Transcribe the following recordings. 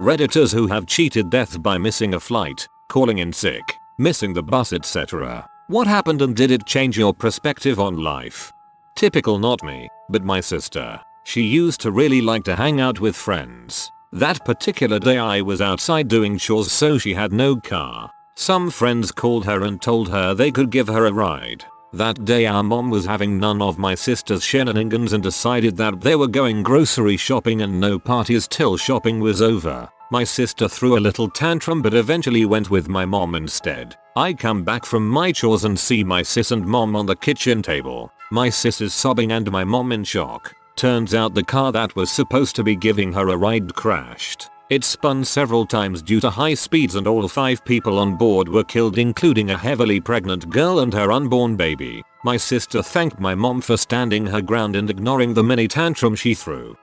Redditors who have cheated death by missing a flight, calling in sick, missing the bus, etc. What happened and did it change your perspective on life? Typical not me, but my sister. She used to really like to hang out with friends. That particular day I was outside doing chores, so she had no car. Some friends called her and told her they could give her a ride. That day our mom was having none of my sister's shenanigans and decided that they were going grocery shopping and no parties till shopping was over. My sister threw a little tantrum but eventually went with my mom instead. I come back from my chores and see my sis and mom on the kitchen table. My sis is sobbing and my mom in shock. Turns out the car that was supposed to be giving her a ride crashed. It spun several times due to high speeds and all 5 people on board were killed, including a heavily pregnant girl and her unborn baby. My sister thanked my mom for standing her ground and ignoring the mini tantrum she threw.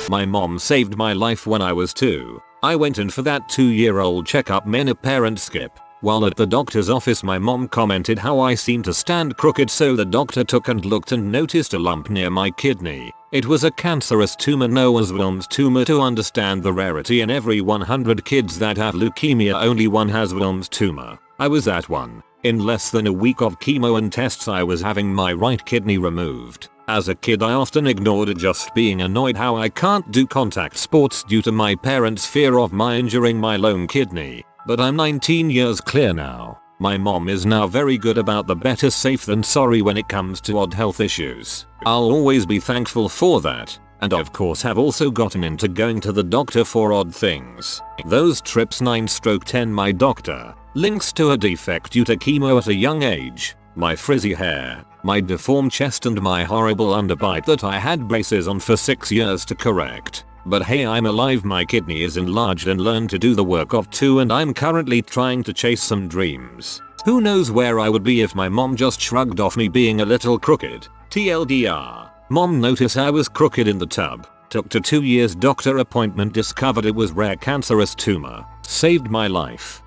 My mom saved my life when I was 2. I went in for that 2-year-old checkup men apparent skip. While at the doctor's office my mom commented how I seemed to stand crooked, so the doctor took and looked and noticed a lump near my kidney. It was a cancerous tumor known as Wilms tumor. To understand the rarity, in every 100 kids that have leukemia only one has Wilms tumor. I was at one. In less than a week of chemo and tests I was having my right kidney removed. As a kid I often ignored it, just being annoyed how I can't do contact sports due to my parents' fear of my injuring my lone kidney. But I'm 19 years clear now. My mom is now very good about the better safe than sorry when it comes to odd health issues. I'll always be thankful for that. And of course have also gotten into going to the doctor for odd things. Those trips 9/10 my doctor. Links to a defect due to chemo at a young age. My frizzy hair. My deformed chest and my horrible underbite that I had braces on for 6 years to correct. But hey, I'm alive, my kidney is enlarged and learned to do the work of 2, and I'm currently trying to chase some dreams. Who knows where I would be if my mom just shrugged off me being a little crooked. TLDR. Mom noticed I was crooked in the tub. Took to 2 years doctor appointment, discovered it was rare cancerous tumor. Saved my life.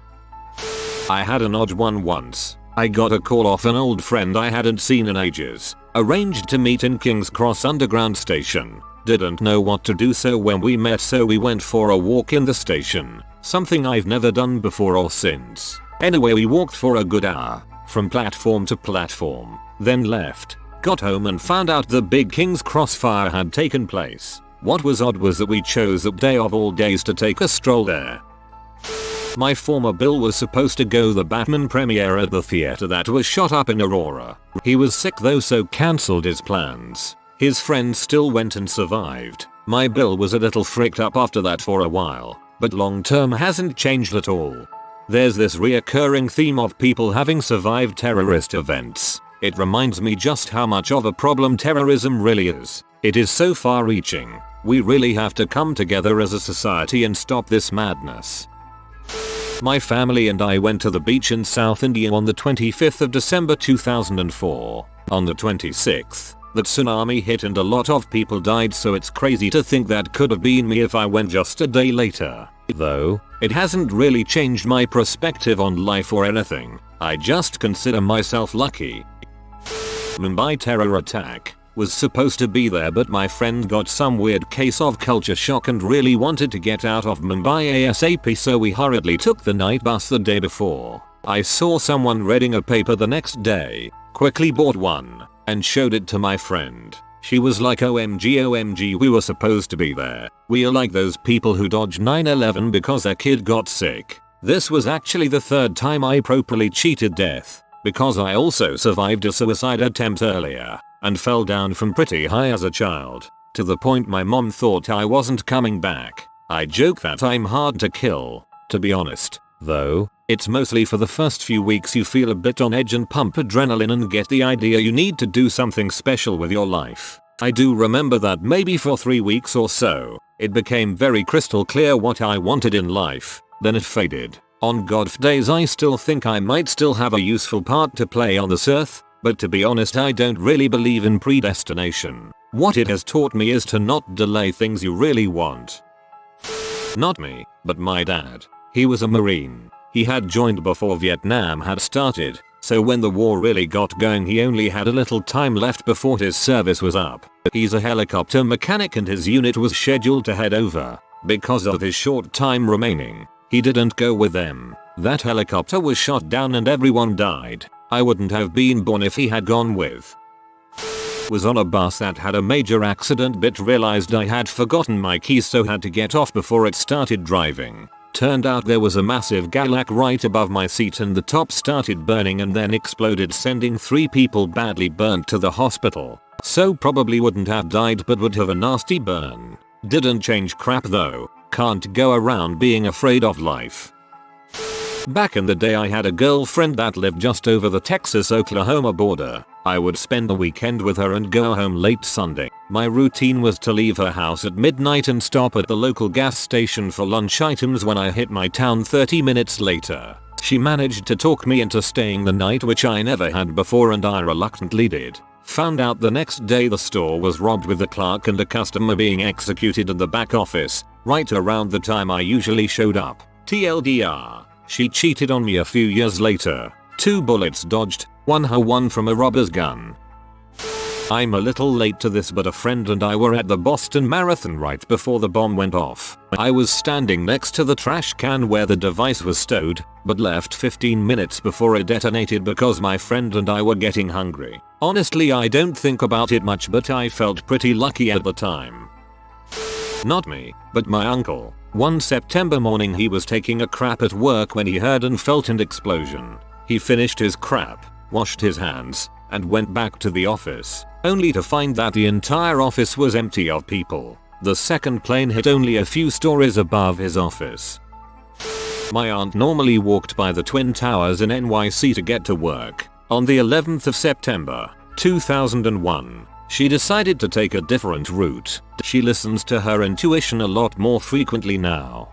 I had an odd one once. I got a call off an old friend I hadn't seen in ages. Arranged to meet in King's Cross Underground Station. Didn't know what to do, so when we met we went for a walk in the station. Something I've never done before or since. Anyway, we walked for a good hour. From platform to platform. Then left. Got home and found out the big King's Cross fire had taken place. What was odd was that we chose that day of all days to take a stroll there. My former Bill was supposed to go the Batman premiere at the theater that was shot up in Aurora. He was sick though, so cancelled his plans. His friends still went and survived. My Bill was a little freaked up after that for a while, but long term hasn't changed at all. There's this reoccurring theme of people having survived terrorist events. It reminds me just how much of a problem terrorism really is. It is so far reaching. We really have to come together as a society and stop this madness. My family and I went to the beach in South India on the 25th of December 2004. On the 26th, the tsunami hit and a lot of people died, so it's crazy to think that could have been me if I went just a day later. Though, it hasn't really changed my perspective on life or anything. I just consider myself lucky. Mumbai terror attack. Was supposed to be there, but my friend got some weird case of culture shock and really wanted to get out of Mumbai ASAP, so we hurriedly took the night bus the day before. I saw someone reading a paper the next day, quickly bought one, and showed it to my friend. She was like, OMG, we were supposed to be there. We are like those people who dodged 9/11 because their kid got sick. This was actually the 3rd time I properly cheated death, because I also survived a suicide attempt earlier. And fell down from pretty high as a child, to the point my mom thought I wasn't coming back. I joke that I'm hard to kill. To be honest, though, it's mostly for the first few weeks you feel a bit on edge and pump adrenaline and get the idea you need to do something special with your life. I do remember that maybe for 3 weeks or so, it became very crystal clear what I wanted in life, then it faded. On God's days I still think I might still have a useful part to play on this earth. But to be honest, I don't really believe in predestination. What it has taught me is to not delay things you really want. Not me, but my dad. He was a Marine. He had joined before Vietnam had started, so when the war really got going he only had a little time left before his service was up. He's a helicopter mechanic and his unit was scheduled to head over. Because of his short time remaining, he didn't go with them. That helicopter was shot down and everyone died. I wouldn't have been born if he had gone with. Was on a bus that had a major accident but realized I had forgotten my keys, so had to get off before it started driving. Turned out there was a massive galak right above my seat and the top started burning and then exploded, sending 3 people badly burnt to the hospital. So probably wouldn't have died but would have a nasty burn. Didn't change crap though. Can't go around being afraid of life. Back in the day I had a girlfriend that lived just over the Texas-Oklahoma border. I would spend the weekend with her and go home late Sunday. My routine was to leave her house at midnight and stop at the local gas station for lunch items when I hit my town 30 minutes later. She managed to talk me into staying the night, which I never had before, and I reluctantly did. Found out the next day the store was robbed with the clerk and a customer being executed in the back office, right around the time I usually showed up. TLDR. She cheated on me a few years later. 2 bullets dodged, one her, one from a robber's gun. I'm a little late to this, but a friend and I were at the Boston Marathon right before the bomb went off. I was standing next to the trash can where the device was stowed, but left 15 minutes before it detonated because my friend and I were getting hungry. Honestly, I don't think about it much, but I felt pretty lucky at the time. Not me, but my uncle. One September morning he was taking a crap at work when he heard and felt an explosion. He finished his crap, washed his hands, and went back to the office, only to find that the entire office was empty of people. The second plane hit only a few stories above his office. My aunt normally walked by the Twin Towers in NYC to get to work. On the 11th of September, 2001, she decided to take a different route. She listens to her intuition a lot more frequently now.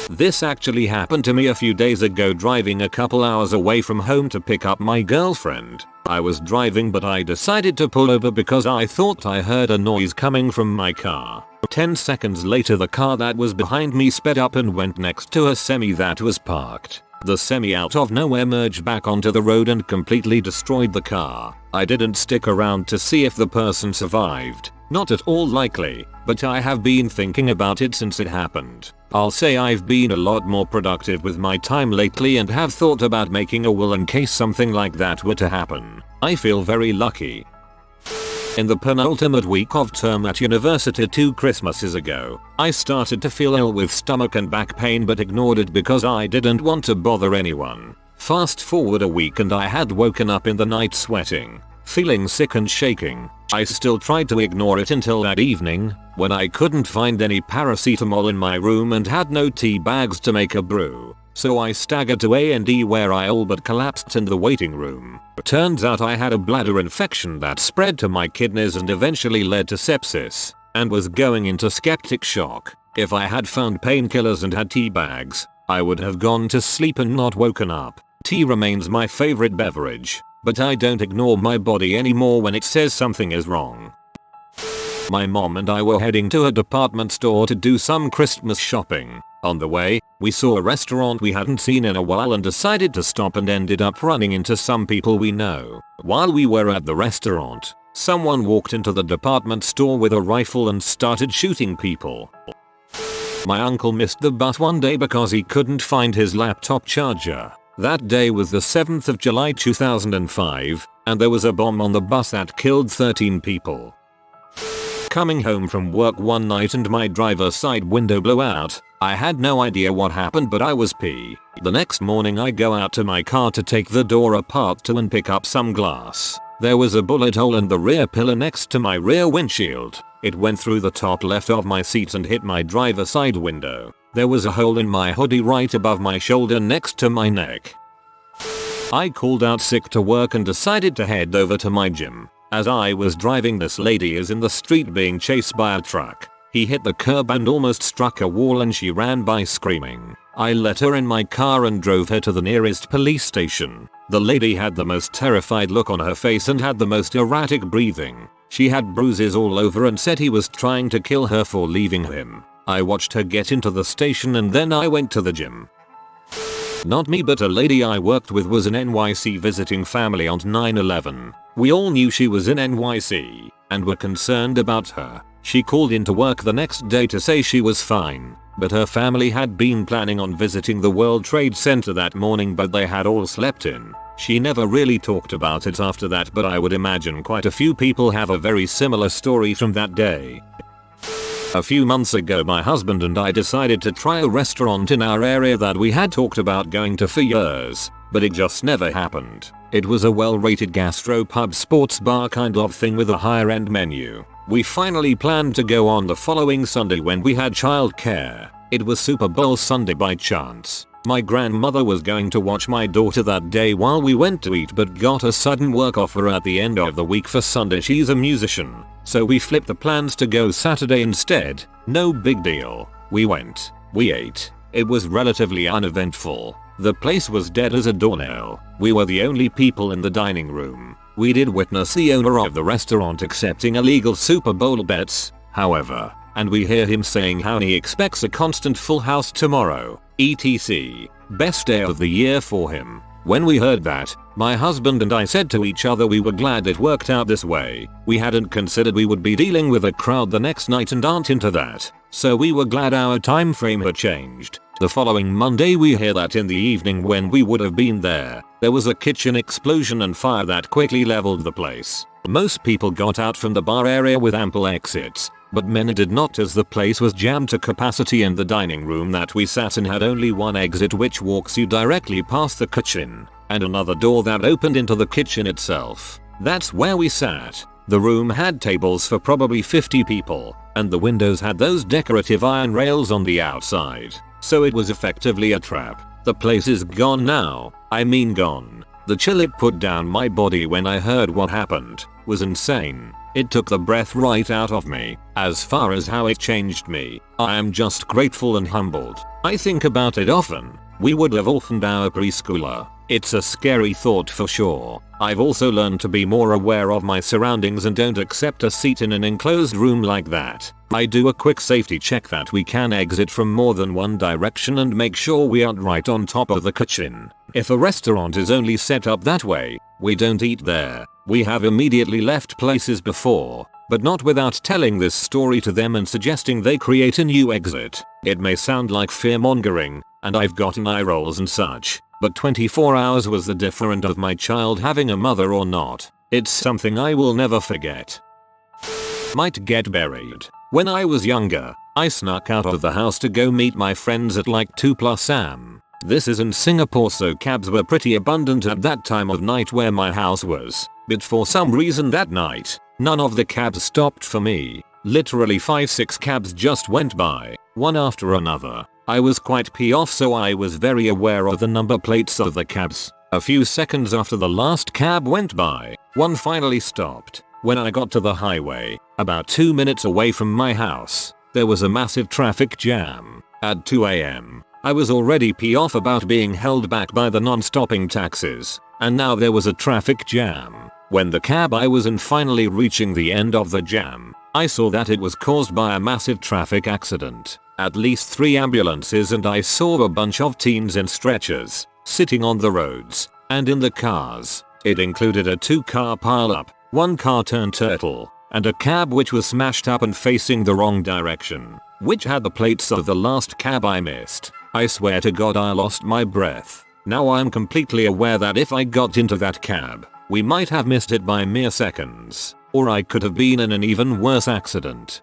This actually happened to me a few days ago, driving a couple hours away from home to pick up my girlfriend. I was driving, but I decided to pull over because I thought I heard a noise coming from my car. 10 seconds later the car that was behind me sped up and went next to a semi that was parked. The semi out of nowhere merged back onto the road and completely destroyed the car. I didn't stick around to see if the person survived. Not at all likely, but I have been thinking about it since it happened. I'll say I've been a lot more productive with my time lately and have thought about making a will in case something like that were to happen. I feel very lucky. In the penultimate week of term at university 2 Christmases ago, I started to feel ill with stomach and back pain but ignored it because I didn't want to bother anyone. Fast forward a week and I had woken up in the night sweating, feeling sick and shaking. I still tried to ignore it until that evening, when I couldn't find any paracetamol in my room and had no tea bags to make a brew. So I staggered to A&E where I all but collapsed in the waiting room. Turns out I had a bladder infection that spread to my kidneys and eventually led to sepsis, and was going into septic shock. If I had found painkillers and had tea bags, I would have gone to sleep and not woken up. Tea remains my favorite beverage, but I don't ignore my body anymore when it says something is wrong. My mom and I were heading to a department store to do some Christmas shopping. On the way, we saw a restaurant we hadn't seen in a while and decided to stop, and ended up running into some people we know. While we were at the restaurant, someone walked into the department store with a rifle and started shooting people. My uncle missed the bus one day because he couldn't find his laptop charger. That day was the 7th of July 2005, and there was a bomb on the bus that killed 13 people. Coming home from work one night and my driver's side window blew out. I had no idea what happened, but I was pee. The next morning I go out to my car to take the door apart and pick up some glass. There was a bullet hole in the rear pillar next to my rear windshield. It went through the top left of my seat and hit my driver's side window. There was a hole in my hoodie right above my shoulder next to my neck. I called out sick to work and decided to head over to my gym. As I was driving, this lady is in the street being chased by a truck. He hit the curb and almost struck a wall and she ran by screaming. I let her in my car and drove her to the nearest police station. The lady had the most terrified look on her face and had the most erratic breathing. She had bruises all over and said he was trying to kill her for leaving him. I watched her get into the station and then I went to the gym. Not me, but a lady I worked with was in NYC visiting family on 9/11. We all knew she was in NYC and were concerned about her. She called into work the next day to say she was fine, but her family had been planning on visiting the World Trade Center that morning, but they had all slept in. She never really talked about it after that, but I would imagine quite a few people have a very similar story from that day. A few months ago, my husband and I decided to try a restaurant in our area that we had talked about going to for years, but it just never happened. It was a well-rated gastropub sports bar kind of thing with a higher end menu. We finally planned to go on the following Sunday when we had childcare. It was Super Bowl Sunday by chance. My grandmother was going to watch my daughter that day while we went to eat, but got a sudden work offer at the end of the week for Sunday. She's a musician, so we flipped the plans to go Saturday instead. No big deal. We went. We ate. It was relatively uneventful. The place was dead as a doornail. We were the only people in the dining room. We did witness the owner of the restaurant accepting illegal Super Bowl bets, however, and we hear him saying how he expects a constant full house tomorrow, etc. Best day of the year for him. When we heard that, my husband and I said to each other we were glad it worked out this way. We hadn't considered we would be dealing with a crowd the next night and aren't into that, so we were glad our time frame had changed. The following Monday we hear that in the evening when we would have been there was a kitchen explosion and fire that quickly leveled the place. Most people got out from the bar area with ample exits, but many did not, as the place was jammed to capacity and the dining room that we sat in had only one exit, which walks you directly past the kitchen, and another door that opened into the kitchen itself. That's where we sat. The room had tables for probably 50 people, and the windows had those decorative iron rails on the outside, so it was effectively a trap. The place is gone now. I mean gone. The chill it put down my body when I heard what happened was insane. It took the breath right out of me. As far as how it changed me, I am just grateful and humbled. I think about it often. We would have orphaned our preschooler. It's a scary thought for sure. I've also learned to be more aware of my surroundings and don't accept a seat in an enclosed room like that. I do a quick safety check that we can exit from more than one direction and make sure we aren't right on top of the kitchen. If a restaurant is only set up that way, we don't eat there. We have immediately left places before, but not without telling this story to them and suggesting they create a new exit. It may sound like fear-mongering, and I've gotten eye rolls and such, but 24 hours was the difference of my child having a mother or not. It's something I will never forget. Might get buried. When I was younger, I snuck out of the house to go meet my friends at like 2+ am. This is in Singapore, so cabs were pretty abundant at that time of night where my house was, but for some reason that night, none of the cabs stopped for me. Literally 5-6 cabs just went by, one after another. I was quite off, so I was very aware of the number plates of the cabs. A few seconds after the last cab went by, one finally stopped. When I got to the highway, about 2 minutes away from my house, there was a massive traffic jam. At 2 am, I was already off about being held back by the non-stopping taxis, and now there was a traffic jam. When the cab I was in finally reaching the end of the jam, I saw that it was caused by a massive traffic accident. At least 3 ambulances, and I saw a bunch of teens in stretchers, sitting on the roads, and in the cars. It included a 2-car pileup, 1 car turned turtle, and a cab which was smashed up and facing the wrong direction, which had the plates of the last cab I missed. I swear to God I lost my breath. Now I'm completely aware that if I got into that cab, we might have missed it by mere seconds, or I could have been in an even worse accident.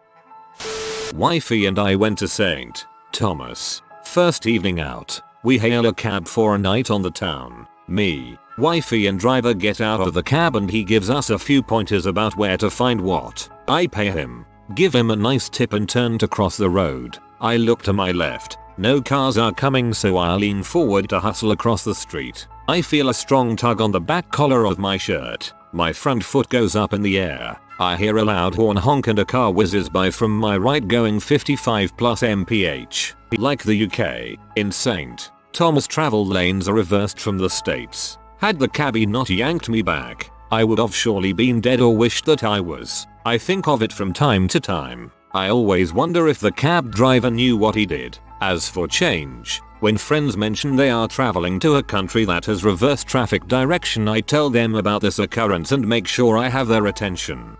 Wifey and I went to St. Thomas. First evening out, we hail a cab for a night on the town. Me, wifey and driver get out of the cab and he gives us a few pointers about where to find what. I pay him, give him a nice tip and turn to cross the road. I look to my left. No cars are coming, so I lean forward to hustle across the street. I feel a strong tug on the back collar of my shirt. My front foot goes up in the air. I hear a loud horn honk and a car whizzes by from my right going 55+ mph. Like the UK, in St. Thomas travel lanes are reversed from the States. Had the cabbie not yanked me back, I would have surely been dead or wished that I was. I think of it from time to time. I always wonder if the cab driver knew what he did. As for change, when friends mention they are traveling to a country that has reversed traffic direction, I tell them about this occurrence and make sure I have their attention.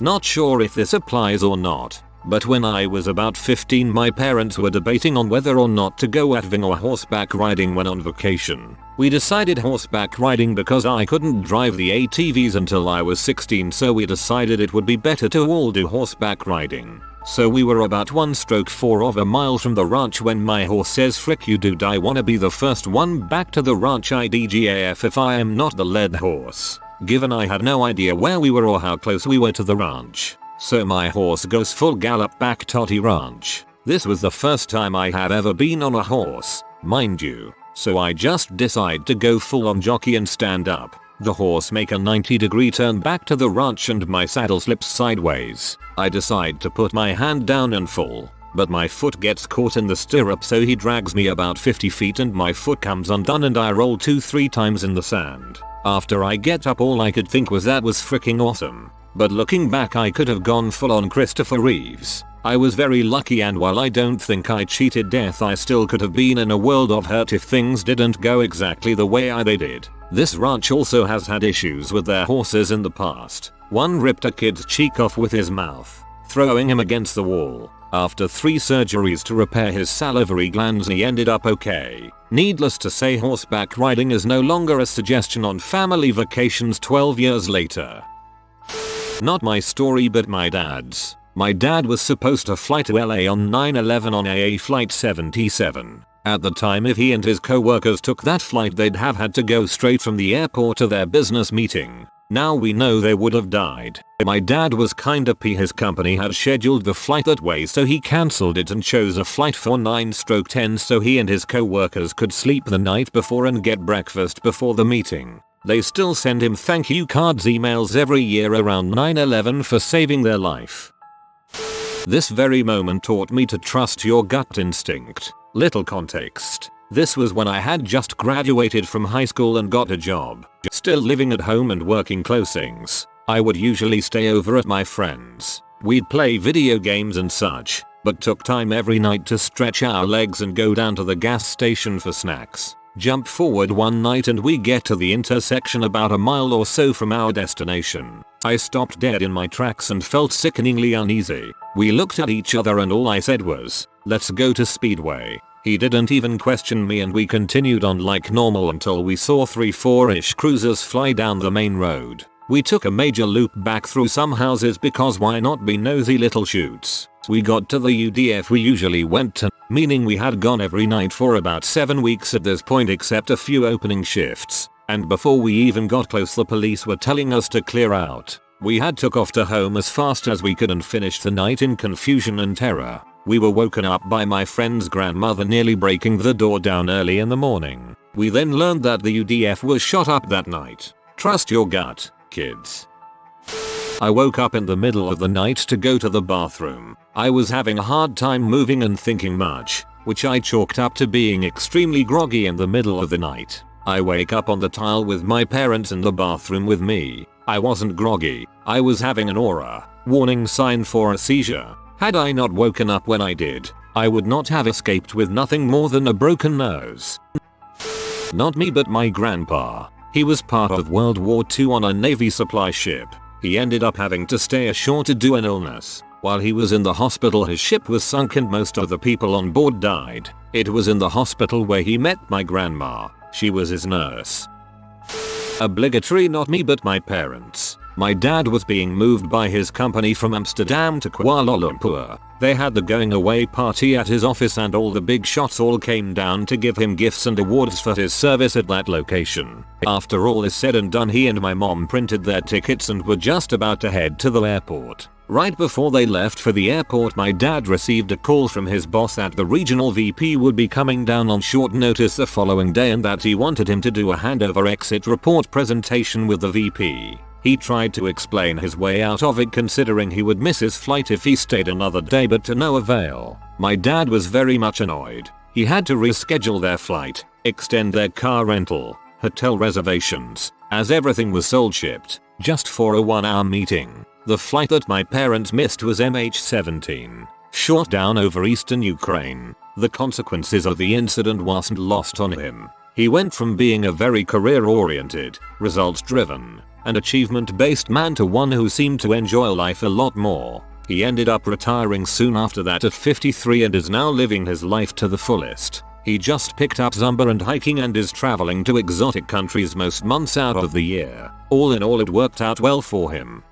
Not sure if this applies or not, but when I was about 15 my parents were debating on whether or not to go ATVing or horseback riding when on vacation. We decided horseback riding because I couldn't drive the ATVs until I was 16, so we decided it would be better to all do horseback riding. So we were about 1/4 of a mile from the ranch when my horse says, "Frick you dude, I wanna be the first one back to the ranch IDGAF if I am not the lead horse." Given I had no idea where we were or how close we were to the ranch, so my horse goes full gallop back Totty Ranch. This was the first time I had ever been on a horse, mind you, so I just decide to go full on jockey and stand up. The horse make a 90-degree turn back to the ranch and my saddle slips sideways. I decide to put my hand down and fall, but my foot gets caught in the stirrup, so he drags me about 50 feet and my foot comes undone and I roll 2-3 times in the sand. After I get up, all I could think was that was freaking awesome. But looking back, I could have gone full on Christopher Reeves. I was very lucky, and while I don't think I cheated death, I still could have been in a world of hurt if things didn't go exactly the way they did. This ranch also has had issues with their horses in the past. One ripped a kid's cheek off with his mouth, throwing him against the wall. After 3 surgeries to repair his salivary glands, he ended up okay. Needless to say, horseback riding is no longer a suggestion on family vacations 12 years later. Not my story, but my dad's. My dad was supposed to fly to LA on 9/11 on AA Flight 77. At the time, if he and his co-workers took that flight, they'd have had to go straight from the airport to their business meeting. Now we know they would have died. My dad was kinda pissed his company had scheduled the flight that way, so he cancelled it and chose a flight for 9/10 so he and his co-workers could sleep the night before and get breakfast before the meeting. They still send him thank you cards emails every year around 9/11 for saving their life. This very moment taught me to trust your gut instinct. Little context. This was when I had just graduated from high school and got a job. Still living at home and working closings. I would usually stay over at my friends. We'd play video games and such, but took time every night to stretch our legs and go down to the gas station for snacks. Jump forward one night and we get to the intersection about a mile or so from our destination. I stopped dead in my tracks and felt sickeningly uneasy. We looked at each other and all I said was, "Let's go to Speedway." He didn't even question me and we continued on like normal until we saw 3-4-ish cruisers fly down the main road. We took a major loop back through some houses because why not be nosy little shoots. We got to the UDF we usually went to, meaning we had gone every night for about 7 weeks at this point except a few opening shifts. And before we even got close, the police were telling us to clear out. We had took off to home as fast as we could and finished the night in confusion and terror. We were woken up by my friend's grandmother nearly breaking the door down early in the morning. We then learned that the UDF was shot up that night. Trust your gut, kids. I woke up in the middle of the night to go to the bathroom. I was having a hard time moving and thinking much, which I chalked up to being extremely groggy in the middle of the night. I wake up on the tile with my parents in the bathroom with me. I wasn't groggy, I was having an aura, warning sign for a seizure. Had I not woken up when I did, I would not have escaped with nothing more than a broken nose. Not me, but my grandpa. He was part of World War II on a Navy supply ship. He ended up having to stay ashore to do an illness. While he was in the hospital, his ship was sunk and most of the people on board died. It was in the hospital where he met my grandma. She was his nurse. Obligatory not me, but my parents. My dad was being moved by his company from Amsterdam to Kuala Lumpur. They had the going away party at his office and all the big shots all came down to give him gifts and awards for his service at that location. After all is said and done, he and my mom printed their tickets and were just about to head to the airport. Right before they left for the airport, my dad received a call from his boss that the regional VP would be coming down on short notice the following day and that he wanted him to do a handover exit report presentation with the VP. He tried to explain his way out of it, considering he would miss his flight if he stayed another day, but to no avail. My dad was very much annoyed. He had to reschedule their flight, extend their car rental, hotel reservations, as everything was sold shipped, just for a 1-hour meeting. The flight that my parents missed was MH17, shot down over eastern Ukraine. The consequences of the incident wasn't lost on him. He went from being a very career-oriented, results-driven, an achievement-based man to one who seemed to enjoy life a lot more. He ended up retiring soon after that at 53 and is now living his life to the fullest. He just picked up Zumba and hiking and is traveling to exotic countries most months out of the year. All in all, it worked out well for him.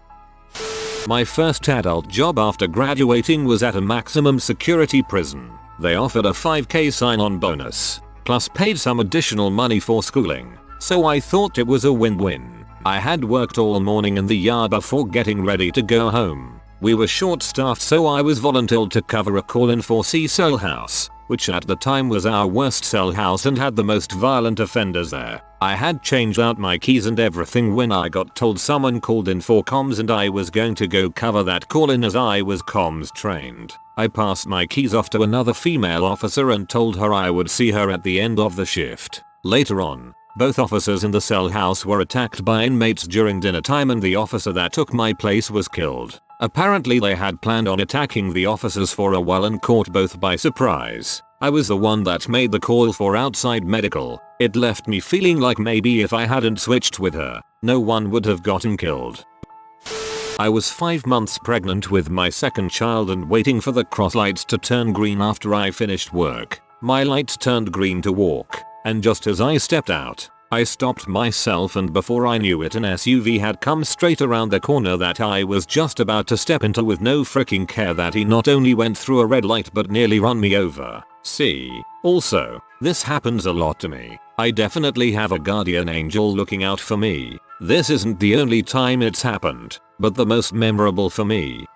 My first adult job after graduating was at a maximum security prison. They offered a 5k sign-on bonus, plus paid some additional money for schooling, so I thought it was a win-win. I had worked all morning in the yard before getting ready to go home. We were short-staffed, so I was volunteered to cover a call-in for Cell House, which at the time was our worst cell house and had the most violent offenders there. I had changed out my keys and everything when I got told someone called in for comms and I was going to go cover that call-in as I was comms trained. I passed my keys off to another female officer and told her I would see her at the end of the shift. Later on, both officers in the cell house were attacked by inmates during dinner time and the officer that took my place was killed. Apparently they had planned on attacking the officers for a while and caught both by surprise. I was the one that made the call for outside medical. It left me feeling like maybe if I hadn't switched with her, no one would have gotten killed. I was 5 months pregnant with my second child and waiting for the cross lights to turn green after I finished work. My lights turned green to walk, and just as I stepped out, I stopped myself and before I knew it an SUV had come straight around the corner that I was just about to step into with no freaking care that he not only went through a red light but nearly run me over. See, also, this happens a lot to me. I definitely have a guardian angel looking out for me. This isn't the only time it's happened, but the most memorable for me.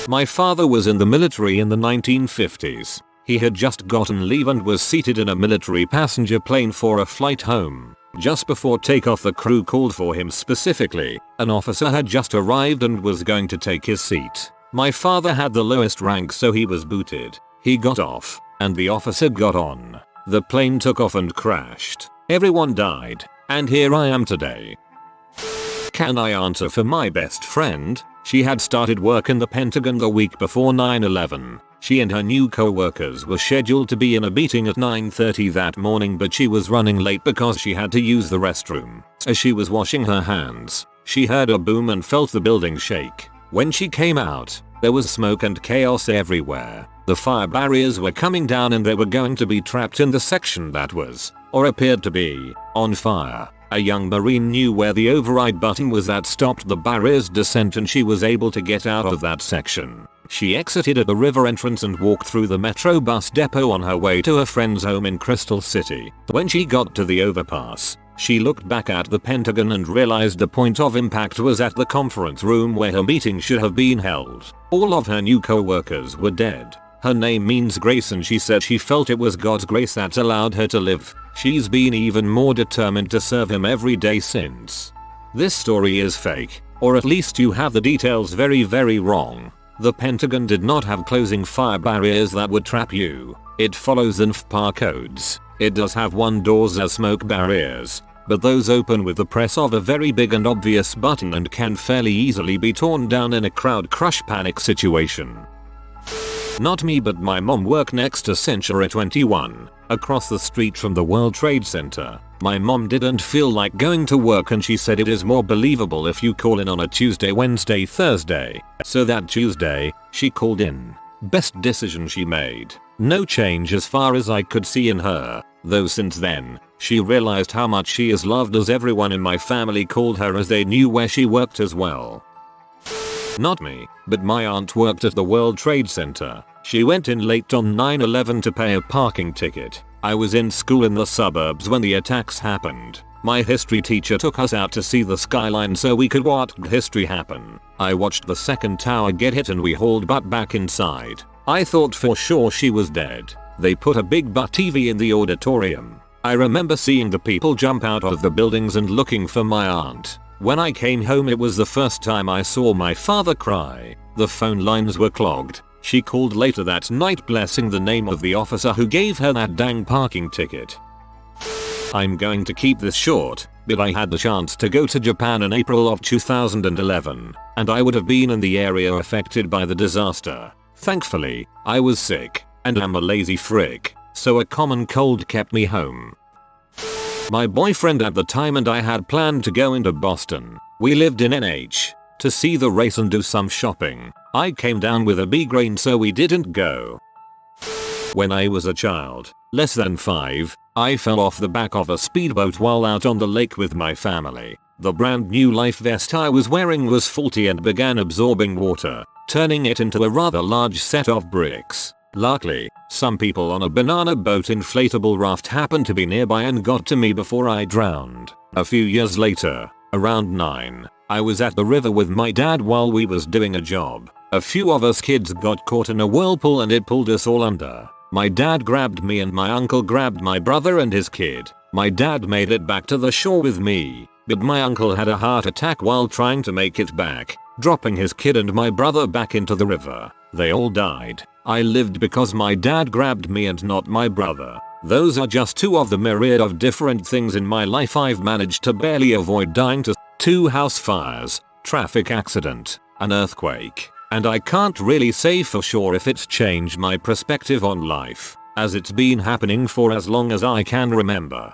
My father was in the military in the 1950s. He had just gotten leave and was seated in a military passenger plane for a flight home. Just before takeoff the crew called for him specifically. An officer had just arrived and was going to take his seat. My father had the lowest rank so he was booted. He got off, and the officer got on. The plane took off and crashed. Everyone died, and here I am today. Can I answer for my best friend? She had started work in the Pentagon the week before 9/11. She and her new co-workers were scheduled to be in a meeting at 9:30 that morning, but she was running late because she had to use the restroom. As she was washing her hands, she heard a boom and felt the building shake. When she came out, there was smoke and chaos everywhere. The fire barriers were coming down and they were going to be trapped in the section that was, or appeared to be, on fire. A young Marine knew where the override button was that stopped the barrier's descent and she was able to get out of that section. She exited at the river entrance and walked through the metro bus depot on her way to her friend's home in Crystal City. When she got to the overpass, she looked back at the Pentagon and realized the point of impact was at the conference room where her meeting should have been held. All of her new co-workers were dead. Her name means grace and she said she felt it was God's grace that allowed her to live. She's been even more determined to serve him every day since. This story is fake, or at least you have the details very wrong. The Pentagon did not have closing fire barriers that would trap you. It follows NFPA codes. It does have one doors as smoke barriers, but those open with the press of a very big and obvious button and can fairly easily be torn down in a crowd crush panic situation. Not me, but my mom worked next to Century 21, across the street from the World Trade Center. My mom didn't feel like going to work and she said it is more believable if you call in on a Tuesday, Wednesday, Thursday. So that Tuesday, she called in. Best decision she made. No change as far as I could see in her, though since then, she realized how much she is loved as everyone in my family called her as they knew where she worked as well. Not me, but my aunt worked at the World Trade Center. She went in late on 9/11 to pay a parking ticket. I was in school in the suburbs when the attacks happened. My history teacher took us out to see the skyline so we could watch history happen. I watched the second tower get hit and we hauled butt back inside. I thought for sure she was dead. They put a big butt TV in the auditorium. I remember seeing the people jump out of the buildings and looking for my aunt. When I came home, it was the first time I saw my father cry. The phone lines were clogged. She called later that night blessing the name of the officer who gave her that dang parking ticket. I'm going to keep this short, but I had the chance to go to Japan in April of 2011, and I would have been in the area affected by the disaster. Thankfully, I was sick, and I'm a lazy frick, so a common cold kept me home. My boyfriend at the time and I had planned to go into Boston. We lived in NH to see the race and do some shopping. I came down with a migraine so we didn't go. When I was a child, less than 5, I fell off the back of a speedboat while out on the lake with my family. The brand new life vest I was wearing was faulty and began absorbing water, turning it into a rather large set of bricks. Luckily, some people on a banana boat inflatable raft happened to be nearby and got to me before I drowned. A few years later, around 9, I was at the river with my dad while we was doing a job. A few of us kids got caught in a whirlpool and it pulled us all under. My dad grabbed me and my uncle grabbed my brother and his kid. My dad made it back to the shore with me, but my uncle had a heart attack while trying to make it back, dropping his kid and my brother back into the river. They all died. I lived because my dad grabbed me and not my brother. Those are just 2 of the myriad of different things in my life I've managed to barely avoid dying to. 2 house fires, traffic accident, an earthquake. And I can't really say for sure if it's changed my perspective on life, as it's been happening for as long as I can remember.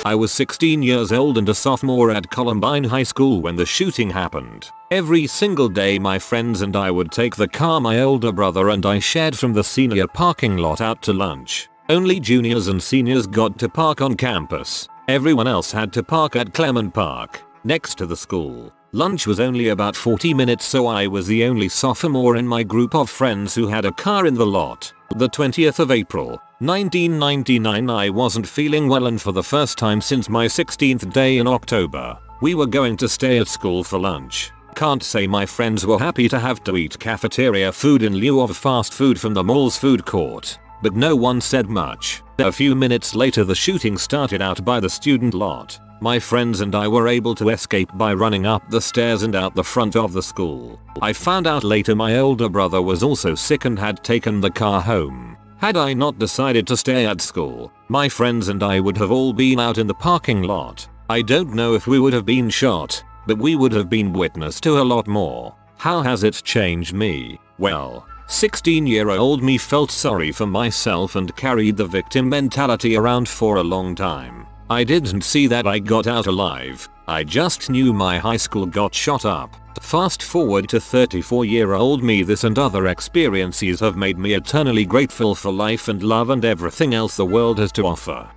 I was 16 years old and a sophomore at Columbine High School when the shooting happened. Every single day my friends and I would take the car my older brother and I shared from the senior parking lot out to lunch. Only juniors and seniors got to park on campus. Everyone else had to park at Clement Park, next to the school. Lunch was only about 40 minutes so I was the only sophomore in my group of friends who had a car in the lot. The 20th of April, 1999 I wasn't feeling well and for the first time since my 16th day in October, we were going to stay at school for lunch. Can't say my friends were happy to have to eat cafeteria food in lieu of fast food from the mall's food court, but no one said much. A few minutes later the shooting started out by the student lot. My friends and I were able to escape by running up the stairs and out the front of the school. I found out later my older brother was also sick and had taken the car home. Had I not decided to stay at school, my friends and I would have all been out in the parking lot. I don't know if we would have been shot, but we would have been witness to a lot more. How has it changed me? Well, 16-year-old me felt sorry for myself and carried the victim mentality around for a long time. I didn't see that I got out alive. I just knew my high school got shot up. Fast forward to 34-year-old me, this and other experiences have made me eternally grateful for life and love and everything else the world has to offer.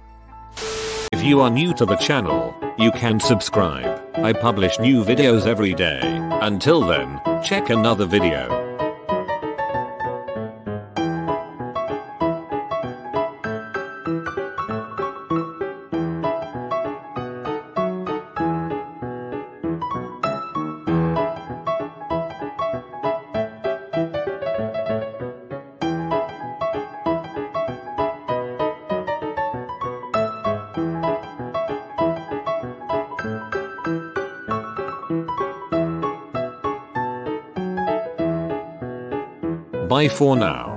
If you are new to the channel, you can subscribe. I publish new videos every day. Until then, check another video. Bye for now.